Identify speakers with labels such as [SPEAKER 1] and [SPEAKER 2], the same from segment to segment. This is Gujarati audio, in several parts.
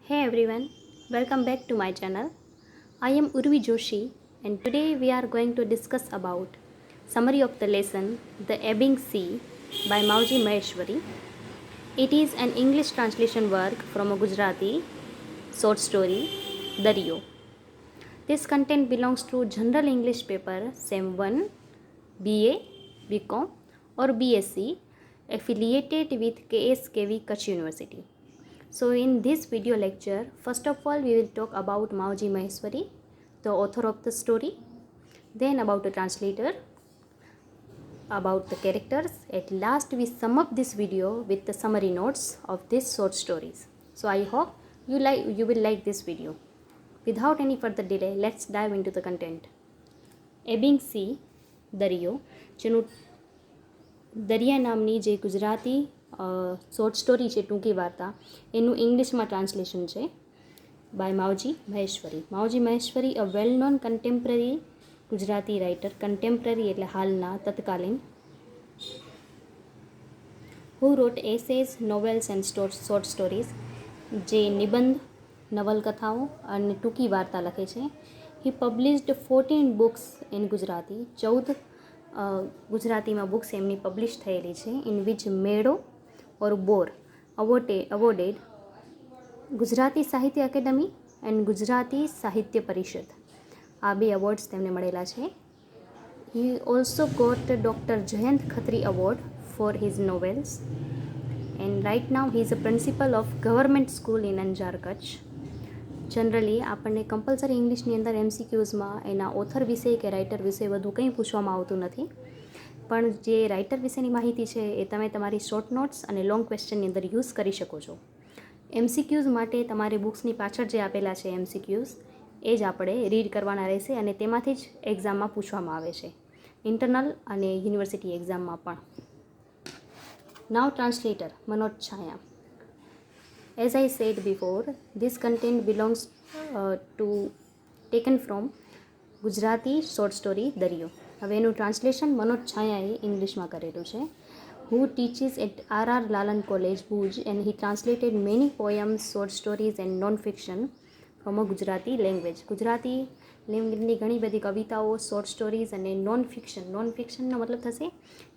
[SPEAKER 1] Hey everyone, welcome back to my channel. I am Urvi Joshi and today we are going to discuss about summary of the lesson The Ebbing Sea by Mauji Maheshwari. It is an English translation work from a Gujarati short story Dariyo. This content belongs to General English paper SEM 1, BA, BCom or BSc affiliated with KSKV Kutch University. So in this video lecture, first of all we will talk about Mauji Maheshwari, the author of the story, then about the translator, about the characters. At last we sum up this video with the summary notes of these short stories. So I hope you will like this video. Without any further delay, let's dive into the content. Ebbing sea દરિયો, જેનું દરિયા નામની જે ગુજરાતી શોર્ટ સ્ટોરી છે, ટૂંકી વાર્તા, એનું ઇંગ્લિશમાં ટ્રાન્સલેશન છે by Mavji Maheshwari. Mavji Maheshwari a well known contemporary Gujarati writer. Contemporary એટલે હાલના, તત્કાલીન. Who wrote essays, novels and short stories, જે નિબંધ, નવલકથાઓ અને ટૂંકી વાર્તા લખે છે. He published 14 books in Gujarati. 14 ગુજરાતીમાં બુક્સ એમની પબ્લિશ થયેલી છે. ઇન વિચ મેળો ઓર બોર અવોર્ડેડ ગુજરાતી સાહિત્ય એકેડમી એન્ડ ગુજરાતી સાહિત્ય પરિષદ. આ બે અવોર્ડ્સ તેમને મળેલા છે. He also got doctor Jayant Khatri award for his novels and right now he is a principal of government school in Anjar Kutch. Generally આપણને કમ્પલસરી ઇંગ્લિશની અંદર એમસીક્યુઝમાં એના ઓથર વિશે કે રાઇટર વિશે વધુ કંઈ પૂછવામાં આવતું નથી, પણ જે રાઇટર વિશેની માહિતી છે એ તમે તમારી શોર્ટ નોટ્સ અને લોંગ ક્વેશ્ચનની અંદર યુઝ કરી શકો છો. એમસીક્યુઝ માટે તમારે બુક્સની પાછળ જે આપેલા છે એમસીક્યુઝ એ જ આપણે રીડ કરવાના રહેશે અને તેમાંથી જ એક્ઝામમાં પૂછવામાં આવે છે, ઇન્ટરનલ અને યુનિવર્સિટી એક્ઝામમાં પણ. Now translator Manoj Chhaya. As I said before, this content belongs taken from Gujarati short story Dariyo. હવે એનું ટ્રાન્સલેશન મનોજ છાયાએ ઇંગ્લિશમાં કરેલું છે. Who teaches at R Lalan college Bhuj and he translated many poems, short stories and non fiction from a Gujarati language. Gujarati લેંગ્વેજની ઘણી બધી કવિતાઓ, શોર્ટ સ્ટોરીઝ અને નોન ફિક્શન. નોન ફિક્શનનો મતલબ થશે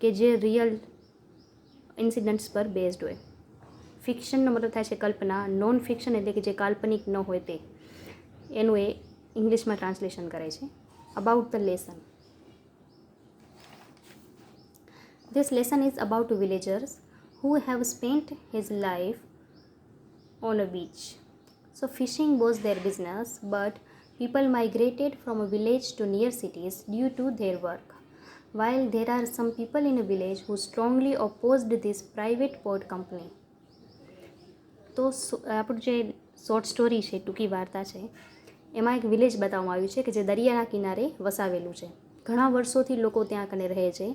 [SPEAKER 1] કે જે રિયલ ઇન્સિડન્ટ્સ પર બેઝડ હોય. ફિક્શનનો મતલબ થાય છે કલ્પના. નોન ફિક્શન એટલે કે જે કાલ્પનિક ન હોય તે, એનું એ ઇંગ્લિશમાં ટ્રાન્સલેશન કરે છે. About the lesson. This lesson is about villagers who have spent his life on a beach. So fishing was their business but people migrated from a village to near cities due to their work. While there are some people in a village who strongly opposed this private port company. તો આપણું જે શોર્ટ સ્ટોરી છે, ટૂંકી વાર્તા છે, એમાં એક વિલેજ બતાવવામાં આવ્યું છે કે જે દરિયાના કિનારે વસાવેલું છે. ઘણા વર્ષોથી લોકો ત્યાં કને રહે છે,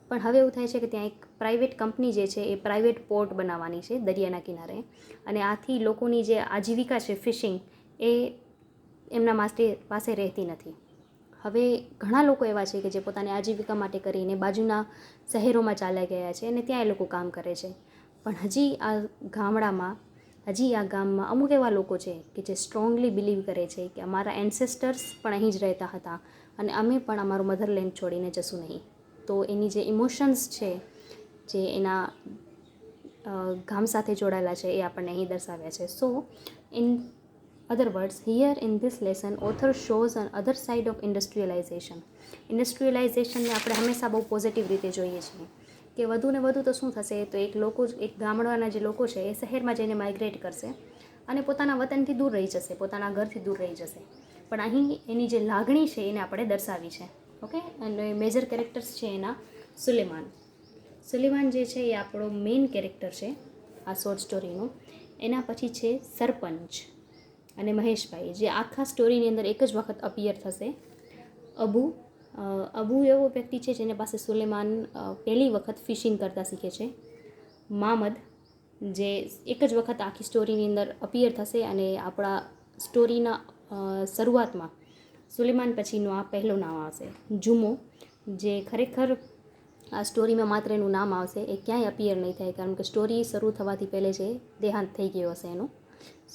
[SPEAKER 1] પણ હવે એવું થાય છે કે ત્યાં એક પ્રાઇવેટ કંપની જે છે એ પ્રાઇવેટ પોર્ટ બનાવવાની છે દરિયાના કિનારે, અને આથી લોકોની જે આજીવિકા છે ફિશિંગ, એ એમના પાસે રહેતી નથી. હવે ઘણા લોકો એવા છે કે જે પોતાની આજીવિકા માટે કરીને બાજુના શહેરોમાં ચાલ્યા ગયા છે અને ત્યાં એ લોકો કામ કરે છે. પણ હજી આ ગામમાં અમુક એવા લોકો છે કે જે સ્ટ્રોંગલી બિલીવ કરે છે કે અમારા એન્સેસ્ટર્સ પણ અહીં જ રહેતા હતા અને અમે પણ અમારું મધરલેન્ડ છોડીને જશું નહીં. તો એની જે ઇમોશન્સ છે, જે એના ગામ સાથે જોડાયેલા છે, એ આપણને અહીં દર્શાવ્યા છે. સો in other words, here in this lesson, author shows an other side of industrialization. ઇન્ડસ્ટ્રીયલાઇઝેશનને આપણે હંમેશા બહુ પોઝિટિવ રીતે જોઈએ છીએ કે વધુ ને વધુ તો શું થશે, તો એક ગામડાના જે લોકો છે એ શહેરમાં જઈને માઇગ્રેટ કરશે અને પોતાના વતનથી દૂર રહી જશે, પોતાના ઘરથી દૂર રહી જશે. પણ અહીં એની જે લાગણી છે એને આપણે દર્શાવી છે. ઓકે, અને મેજર કેરેક્ટર્સ છે એના સુલેમાન. સુલેમાન જે છે એ આપણો મેઇન કેરેક્ટર છે આ શોર્ટ સ્ટોરીનો. એના પછી છે સરપંચ અને મહેશભાઈ, જે આખા સ્ટોરીની અંદર એક જ વખત અપિયર થશે. અબુ એવો વ્યક્તિ છે જેને પાસે સુલેમાન પહેલી વખત ફિશિંગ કરતાં શીખે છે. મામદ, જે એક જ વખત આખી સ્ટોરીની અંદર અપિયર થશે અને આપણા સ્ટોરીના શરૂઆતમાં સુલેમાન પછીનું આ પહેલું નામ આવશે. જુમો, જે ખરેખર આ સ્ટોરીમાં માત્ર એનું નામ આવશે, એ ક્યાંય અપિયર નહીં થાય કારણ કે સ્ટોરી શરૂ થવાથી પહેલે જે દેહાંત થઈ ગયો હશે એનું.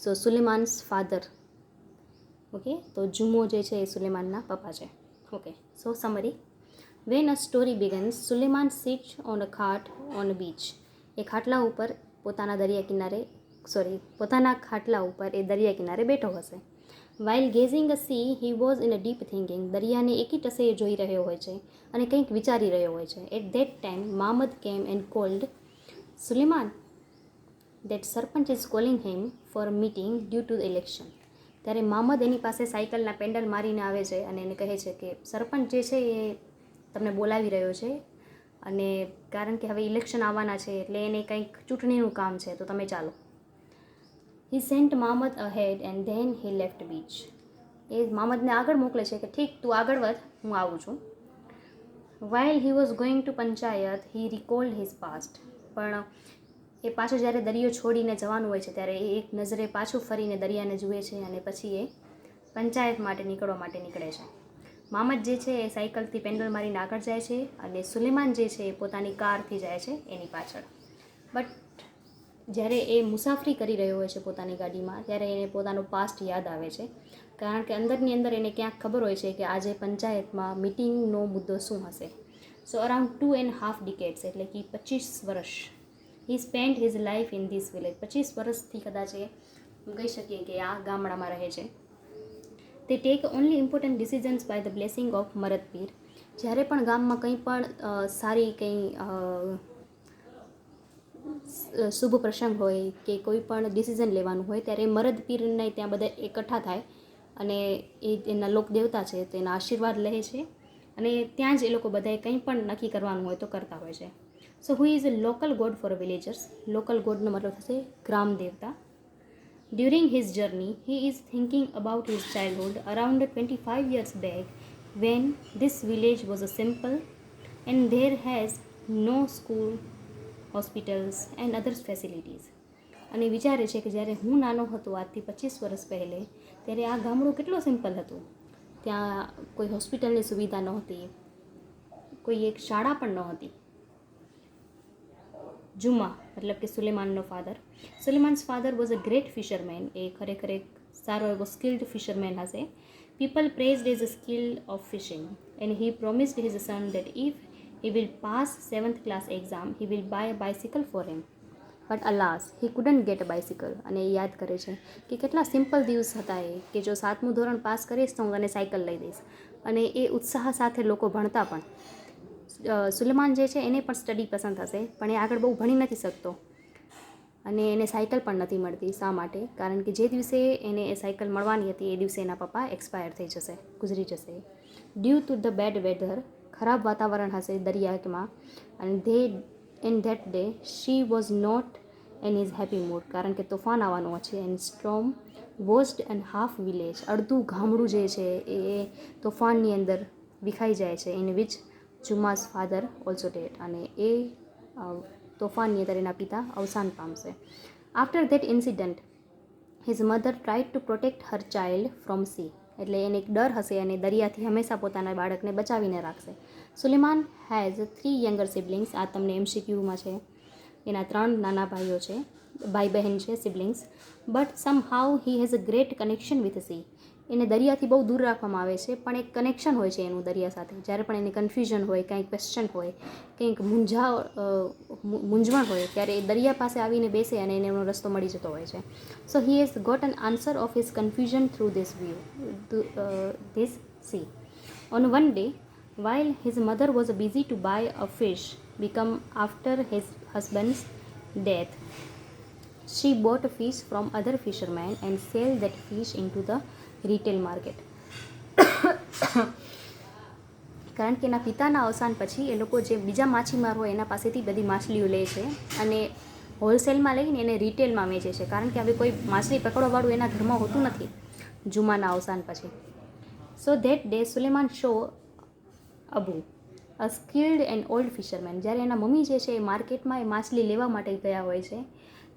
[SPEAKER 1] સો સુલેમાન્સ ફાધર. ઓકે, તો જુમો જે છે એ સુલેમાનના પપ્પા છે. Okay, so summary. When a story begins, Suleman sits on a khat on a beach. એ ખાટલા ઉપર પોતાના ખાટલા ઉપર એ દરિયા કિનારે બેઠો હશે. While gazing a sea he was in a deep thinking. દરિયાને એકી ટસે એ જોઈ રહ્યો હોય છે અને કંઈક વિચારી રહ્યો હોય છે. At that time Mamad came and called Suleman that sarpanch is calling him for meeting due to election. ત્યારે મામદ એની પાસે સાયકલના પેન્ડલ મારીને આવે છે અને એને કહે છે કે સરપંચ જે છે એ તમને બોલાવી રહ્યો છે અને કારણ કે હવે ઇલેક્શન આવવાના છે એટલે એને કંઈક ચૂંટણીનું કામ છે, તો તમે ચાલો. He sent Mamad ahead and then he left beach. એ મામદને આગળ મોકલે છે કે ઠીક, તું આગળ વધ, હું આવું છું. While he was going to panchayat he recalled his past. પણ એ પાછું જ્યારે દરિયો છોડીને જવાનું હોય છે ત્યારે એ એક નજરે પાછું ફરીને દરિયાને જુએ છે અને પછી એ પંચાયત માટે નીકળવા માટે નીકળે છે. મામદ જે છે એ સાયકલથી પેન્ડલ મારીને આગળ જાય છે અને સુલેમાન જે છે એ પોતાની કારથી જાય છે એની પાછળ. બટ જ્યારે એ મુસાફરી કરી રહ્યો હોય છે પોતાની ગાડીમાં ત્યારે એને પોતાનો પાસ્ટ યાદ આવે છે, કારણ કે અંદરની અંદર એને ક્યાંક ખબર હોય છે કે આજે પંચાયતમાં મિટિંગનો મુદ્દો શું હશે. સો અરાઉન્ડ 2.5 decades, એટલે કે 25 વર્ષ he spend his life in this village. 25 વર્ષથી કદાચ એ કહી શકીએ કે આ ગામડામાં રહે છે. તે take only important decisions by the blessing of Marad Pir. જ્યારે પણ ગામમાં કંઈ પણ સારી કંઈ શુભ પ્રસંગ હોય કે કોઈ પણ ડિસિઝન લેવાનું હોય ત્યારે મરદ પીરને ત્યાં બધા એકઠા થાય અને એ એના લોક દેવતા છે તો એના આશીર્વાદ લે છે અને ત્યાં જ એ લોકો બધાએ કંઈ પણ નક્કી કરવાનું હોય તો કરતા હોય છે. So who is a local god for villagers. Local ગોડનો મતલબ થશે ગ્રામ દેવતા. During his journey he is thinking about his childhood around 25 years back when this village was a simple and there has no school, hospitals and other facilities. અને વિચારે છે કે જ્યારે હું નાનો હતો આજથી 25 વર્ષ પહેલે ત્યારે આ ગામડું કેટલું સિમ્પલ હતું. ત્યાં કોઈ હોસ્પિટલની સુવિધા નહોતી, કોઈ એક શાળા પણ નહોતી. જુમા મતલબ કે સુલેમાનનો father. Suleman's father was a great fisherman. એ ખરેખર એક સારો એવો સ્કિલ્ડ ફિશરમેન હશે. People praised his skill of fishing and he promised his son that if he will pass 7th class exam he will buy a bicycle for him, but alas he couldn't get a bicycle. અને એ યાદ કરે છે કે કેટલા સિમ્પલ દિવસ હતા એ કે જો 7મું ધોરણ પાસ કરીશ તો હું તને સાયકલ લઈ દઈશ. અને એ ઉત્સાહ સાથે લોકો ભણતા પણ. સુલેમાન જે છે એને પણ સ્ટડી પસંદ હશે પણ એ આગળ બહુ ભણી નથી શકતો અને એને સાયકલ પણ નથી મળતી. શા માટે? કારણ કે જે દિવસે એને એ સાયકલ મળવાની હતી એ દિવસે એના પપ્પા એક્સપાયર થઈ જશે, ગુજરી જશે. Due to the bad weather, ખરાબ વાતાવરણ હશે દરિયામાં. અને in that day she was not in his happy mood, કારણ કે તોફાન આવવાનું છે. And storm washed and half village, અડધું ગામડું જે છે એ તોફાનની અંદર વિખાઈ જાય છે. In which Juma's father also dead, અને એ તોફાનની અંદર એના પિતા અવસાન પામશે. After that incident his mother tried to protect her child from sea, એટલે એને એક ડર હશે અને દરિયાથી હંમેશા પોતાના બાળકને બચાવીને રાખશે. Suleman has 3 younger siblings. આ તમને MCQમાં છે. એના 3 નાના ભાઈઓ છે, ભાઈ બહેન છે, siblings. But somehow he has a great connection with sea. એને દરિયાથી બહુ દૂર રાખવામાં આવે છે પણ એક કનેક્શન હોય છે એનું દરિયા સાથે. જ્યારે પણ એને કન્ફ્યુઝન હોય, કંઈ ક્વેશ્ચન હોય, કંઈક મૂંઝવણ હોય ત્યારે એ દરિયા પાસે આવીને બેસે અને એને એનો રસ્તો મળી જતો હોય છે. So he has got an answer of his confusion through this sea. On one day while his mother was busy to buy a fish become after his husband's death, she bought a fish from other fishermen and sell that fish into the retail market. કારણ કે એના પિતાના અવસાન પછી એ લોકો જે બીજા માછીમાર હોય એના પાસેથી બધી માછલીઓ લે છે અને હોલસેલમાં લઈને એને રિટેલમાં વેચે છે. કારણ કે હવે કોઈ માછલી પકડવાવાળું એના ઘરમાં હોતું નથી જુમાના અવસાન પછી. So that day Suleman show Abu a skilled and old fisherman. જ્યારે એના મમ્મી જે છે એ માર્કેટમાં એ માછલી લેવા માટે ગયા હોય છે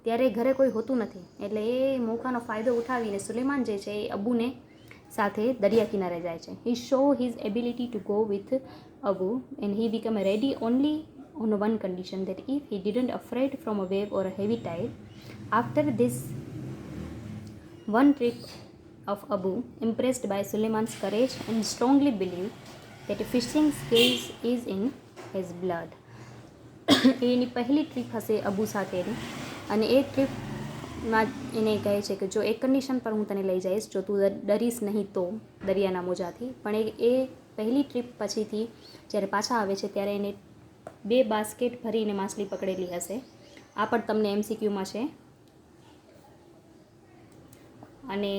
[SPEAKER 1] ત્યારે ઘરે કોઈ હોતું નથી, એટલે એ મોકાનો ફાયદો ઉઠાવીને સુલેમાન જે છે એ અબુને સાથે દરિયા કિનારે જાય છે. He show his ability to go with Abu and he become ready only on one condition, that if he didn't afraid from a wave or a heavy tide. After this One trip of Abu, impressed by Suleiman's courage and strongly believed that fishing skills is in his blood. એની પહેલી ટ્રીપ હશે અબુ સાથેની અને એ ટ્રીપમાં એને કહે છે કે જો એક કન્ડિશન પર હું તને લઈ જઈશ, જો તું ડરીશ નહીં તો દરિયાના મોજાથી. પણ એ પહેલી ટ્રીપ પછીથી જ્યારે પાછા આવે છે ત્યારે એને 2 બાસ્કેટ ભરીને માછલી પકડેલી હશે. આ પણ તમને MCQમાં છે. અને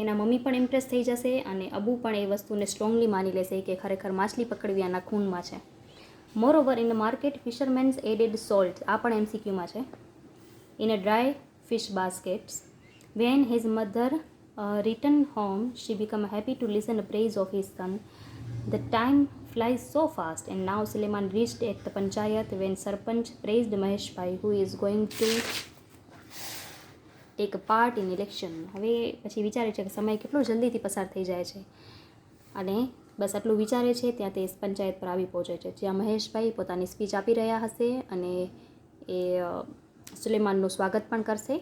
[SPEAKER 1] એના મમ્મી પણ ઇમ્પ્રેસ થઈ જશે અને અબુ પણ એ વસ્તુને સ્ટ્રોંગલી માની લેશે કે ખરેખર માછલી પકડવી આના ખૂનમાં છે. Moreover in the market fishermen's added salt, આ પણ MCQમાં છે, in a dry fish baskets. When his mother return home she become happy to listen the praise of his son. The time flies so fast and now Suleiman reached at the panchayat when Sarpanch praised Mahesh Bhai who is going to take a part in election. હવે પછી વિચારે છે કે સમય કેટલો જલ્દીથી પસાર થઈ જાય છે અને બસ આટલું વિચારે છે ત્યાં તે પંચાયત પર આવી પહોંચે છે જ્યાં મહેશભાઈ પોતાની સ્પીચ આપી રહ્યા હશે અને એ સુલેમાનનું સ્વાગત પણ કરશે.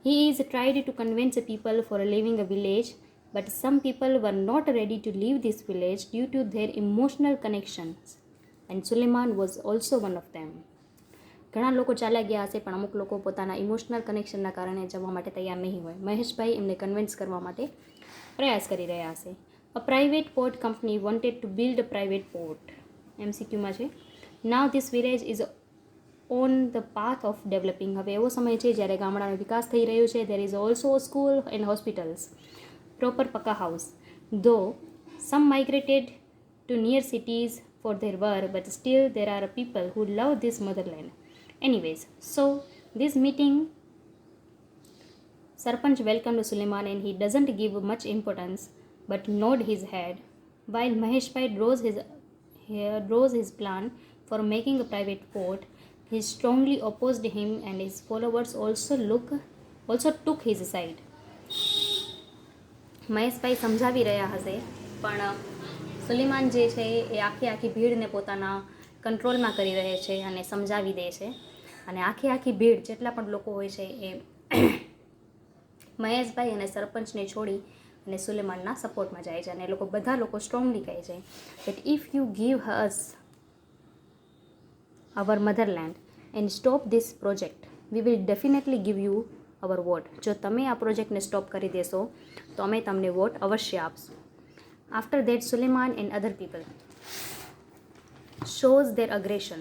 [SPEAKER 1] He is tried to convince people for leaving a village, but some people were not ready to leave this village due to their emotional connections, and Suleiman was also one of them. ઘણા લોકો ચાલ્યા ગયા હશે પણ અમુક લોકો પોતાના ઇમોશનલ કનેક્શનના કારણે જવા માટે તૈયાર નહીં હોય. મહેશભાઈ એમને કન્વિન્સ કરવા માટે પ્રયાસ કરી રહ્યા હશે. A private port company wanted to build a private port, MCQમાં છે. Now this village is on the path of developing. હવે એવો સમય છે જ્યારે ગામડાનો વિકાસ થઈ રહ્યો છે. There is also school and hospitals, proper pakka house. Though some migrated to near cities for their work, but still there are people who love this motherland. Anyways, so this meeting, Sarpanch welcomed Suleiman and he doesn't give much importance but nod his head. While Mahesh Bhai draws his plan for making a private port, he strongly opposed him and his followers also took his side. મહેશભાઈ સમજાવી રહ્યા હશે પણ સુલેમાન જે છે એ આખી ભીડને પોતાના કંટ્રોલમાં કરી રહે છે અને સમજાવી દે છે અને આખી ભીડ જેટલા પણ લોકો હોય છે એ મહેશભાઈ અને સરપંચને છોડી અને સુલેમાનના સપોર્ટમાં જાય છે અને એ લોકો બધા લોકો સ્ટ્રોંગલી કહે છે that if you give us our motherland and stop this project, we will definitely give you our vote. જો તમે આ પ્રોજેક્ટને સ્ટોપ કરી દેશો તો અમે તમને વોટ અવશ્ય આપશું. After that, Suleiman and other people shows their aggression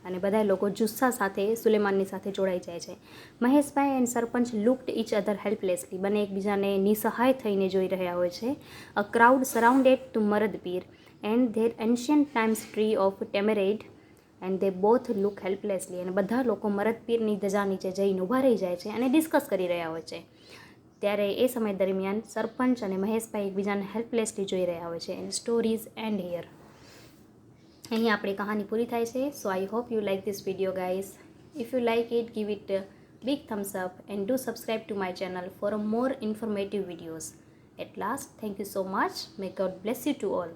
[SPEAKER 1] અને બધા લોકો જુસ્સા સાથે સુલેમાનની સાથે જોડાઈ જાય છે. Maheshbhai and sarpanch looked each other helplessly, બંને એકબીજાને નિસહાય થઈને જોઈ રહ્યા હોય છે. A crowd surrounded to Marad Pir and their ancient times tree of tamarind and they both look helplessly. અને બધા લોકો મરદ પીરની ધજા નીચે જઈને ઊભા રહી જાય છે અને ડિસ્કસ કરી રહ્યા હોય છે. ત્યારે એ સમય દરમિયાન સરપંચ અને મહેશભાઈ એકબીજાને હેલ્પલેસલી જોઈ રહ્યા હોય છે. And stories end here. અહીં આપણી કહાની પૂરી થાય છે. So I hope you like this video guys. If you like it, give it big thumbs up and do subscribe to my channel for more informative videos. At last, thank you so much. May God bless you to all.